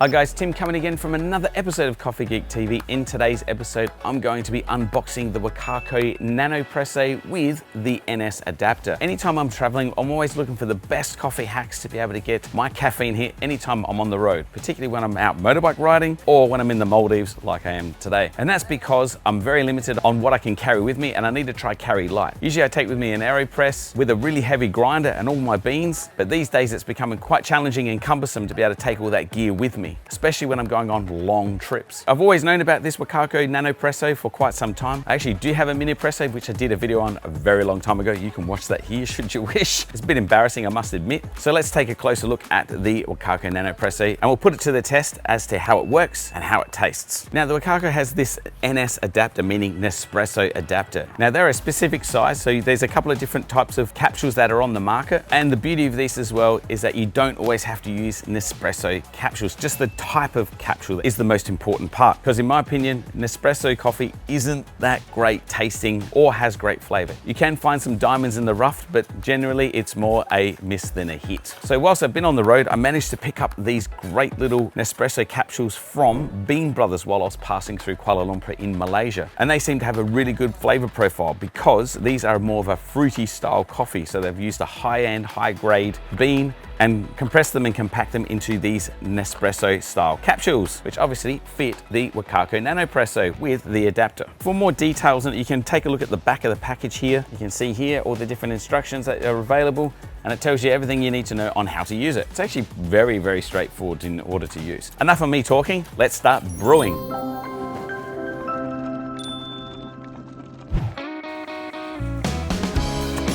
Hi guys, Tim coming again from another episode of Coffee Geek TV. In today's episode, I'm going to be unboxing the Wacaco Nanopresso with the NS adapter. Anytime I'm traveling, I'm always looking for the best coffee hacks to be able to get my caffeine hit anytime I'm on the road, particularly when I'm out motorbike riding or when I'm in the Maldives like I am today. And that's because I'm very limited on what I can carry with me and I need to try carry light. Usually I take with me an AeroPress with a really heavy grinder and all my beans, but these days it's becoming quite challenging and cumbersome to be able to take all that gear with me, especially when I'm going on long trips. I've always known about this Wacaco Nanopresso for quite some time. I actually do have a mini presso, which I did a video on a very long time ago. You can watch that here should you wish. It's a bit embarrassing, I must admit. So let's take a closer look at the Wacaco Nanopresso and we'll put it to the test as to how it works and how it tastes. Now the Wacaco has this NS adapter, meaning Nespresso adapter. Now they're a specific size, so there's a couple of different types of capsules that are on the market. And the beauty of this as well is that you don't always have to use Nespresso capsules. Just the type of capsule is the most important part, because in my opinion, Nespresso coffee isn't that great tasting or has great flavor. You can find some diamonds in the rough, but generally it's more a miss than a hit. So whilst I've been on the road, I managed to pick up these great little Nespresso capsules from Bean Brothers while I was passing through Kuala Lumpur in Malaysia. And they seem to have a really good flavor profile because these are more of a fruity style coffee. So they've used a high-end, high-grade bean and compress them and compact them into these Nespresso style capsules, which obviously fit the Wacaco Nanopresso with the adapter. For more details, you can take a look at the back of the package here. You can see here all the different instructions that are available, and it tells you everything you need to know on how to use it. It's actually very, very straightforward in order to use. Enough of me talking, let's start brewing.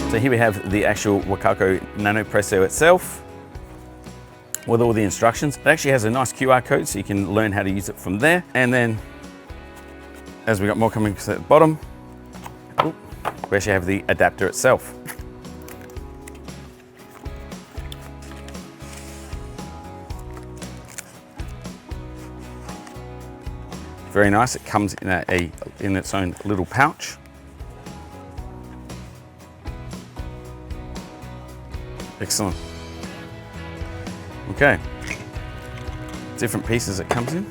So here we have the actual Wacaco Nanopresso itself, with all the instructions. It actually has a nice QR code so you can learn how to use it from there. And then as we got more coming to the bottom, we actually have the adapter itself. Very nice. It comes in in its own little pouch. Excellent. Okay, different pieces it comes in.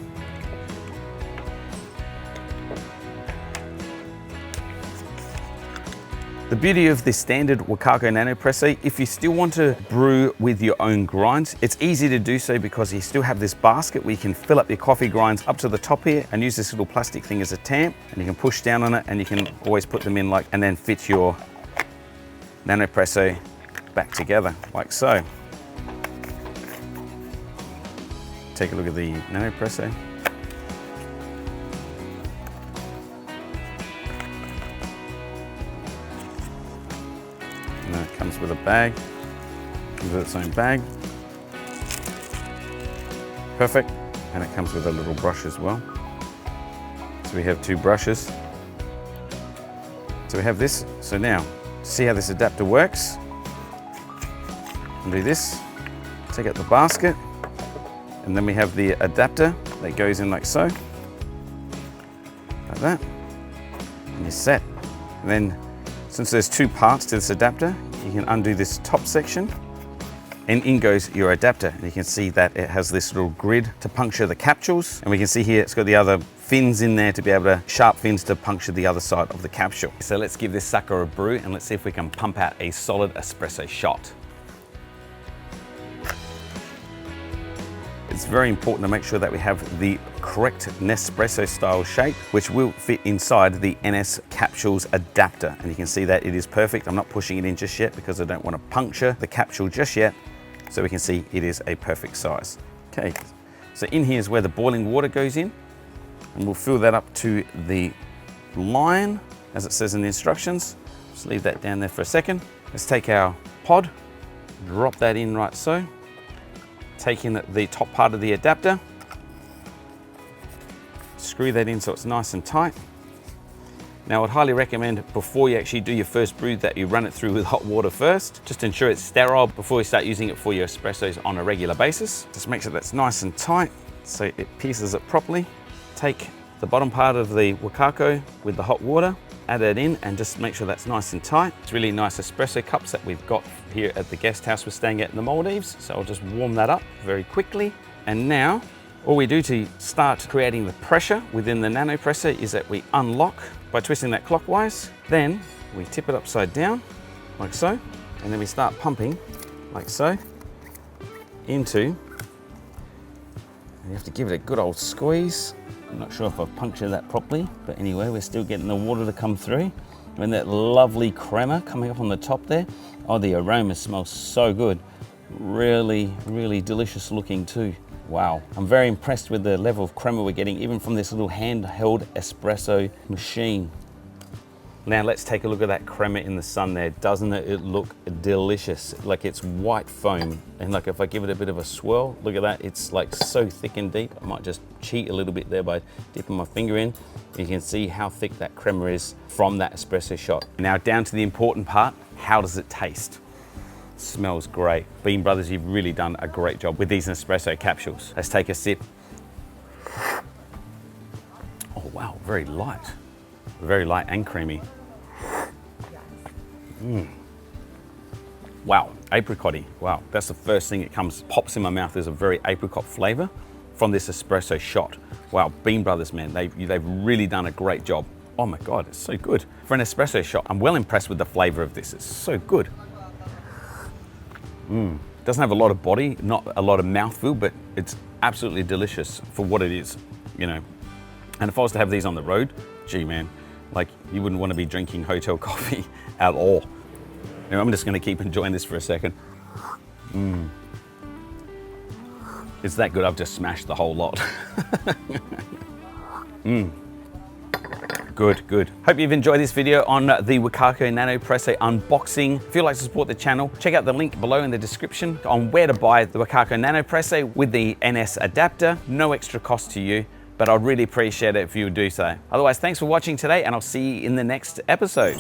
The beauty of this standard Wacaco Nanopresso, if you still want to brew with your own grinds, it's easy to do so because you still have this basket where you can fill up your coffee grinds up to the top here and use this little plastic thing as a tamp, and you can push down on it and you can always put them in and then fit your Nanopresso back together like so. Take a look at the Nanopresso. And then it comes with a bag, comes with its own bag. Perfect. And it comes with a little brush as well. So we have two brushes. So we have this. So now, see how this adapter works. Undo this, take out the basket. And then we have the adapter that goes in like so, like that, and you're set. And then, since there's two parts to this adapter, you can undo this top section, and in goes your adapter. And you can see that it has this little grid to puncture the capsules, and we can see here it's got the other fins in there to be able to, sharp fins to puncture the other side of the capsule. So let's give this sucker a brew, and let's see if we can pump out a solid espresso shot. It's very important to make sure that we have the correct Nespresso style shape, which will fit inside the NS capsules adapter. And you can see that it is perfect. I'm not pushing it in just yet because I don't want to puncture the capsule just yet. So we can see it is a perfect size. Okay, so in here is where the boiling water goes in, and we'll fill that up to the line, as it says in the instructions. Just leave that down there for a second. Let's take our pod, drop that in right so. Take in the top part of the adapter, screw that in so it's nice and tight. Now I'd highly recommend before you actually do your first brew that you run it through with hot water first, just to ensure it's sterile before you start using it for your espressos on a regular basis. Just make sure that's nice and tight so it pieces it properly. Take the bottom part of the Wakako with the hot water, add it in and just make sure that's nice and tight. It's really nice espresso cups that we've got here at the guest house we're staying at in the Maldives. So I'll just warm that up very quickly. And now All we do to start creating the pressure within the Nanopresso is that we unlock by twisting that clockwise, then we tip it upside down, like so, and then we start pumping, like so, into, and you have to give it a good old squeeze. I'm not sure if I've punctured that properly, but anyway, we're still getting the water to come through. And that lovely crema coming up on the top there. Oh, the aroma smells so good. Really, really delicious looking too. Wow, I'm very impressed with the level of crema we're getting, even from this little handheld espresso machine. Now let's take a look at that crema in the sun there. Doesn't it look delicious? Like it's white foam. And like if I give it a bit of a swirl, look at that. It's like so thick and deep. I might just cheat a little bit there by dipping my finger in. You can see how thick that crema is from that espresso shot. Now down to the important part, how does it taste? Smells great. Bean Brothers, you've really done a great job with these Nespresso capsules. Let's take a sip. Oh wow, very light. Very light and creamy. Wow, apricot-y. Wow, that's the first thing that pops in my mouth. There's a very apricot flavor from this espresso shot. Wow, Bean Brothers, man, they've really done a great job. Oh my God, it's so good. For an espresso shot, I'm well impressed with the flavor of this. It's so good. Doesn't have a lot of body, not a lot of mouthfeel, but it's absolutely delicious for what it is, you know. And if I was to have these on the road, gee man, like you wouldn't want to be drinking hotel coffee at all. Now, I'm just going to keep enjoying this for a second. It's that good, I've just smashed the whole lot. Good, good. Hope you've enjoyed this video on the Wacaco Nanopresso unboxing. If you'd like to support the channel, check out the link below in the description on where to buy the Wacaco Nanopresso with the NS adapter. No extra cost to you, but I'd really appreciate it if you would do so. Otherwise, thanks for watching today, and I'll see you in the next episode.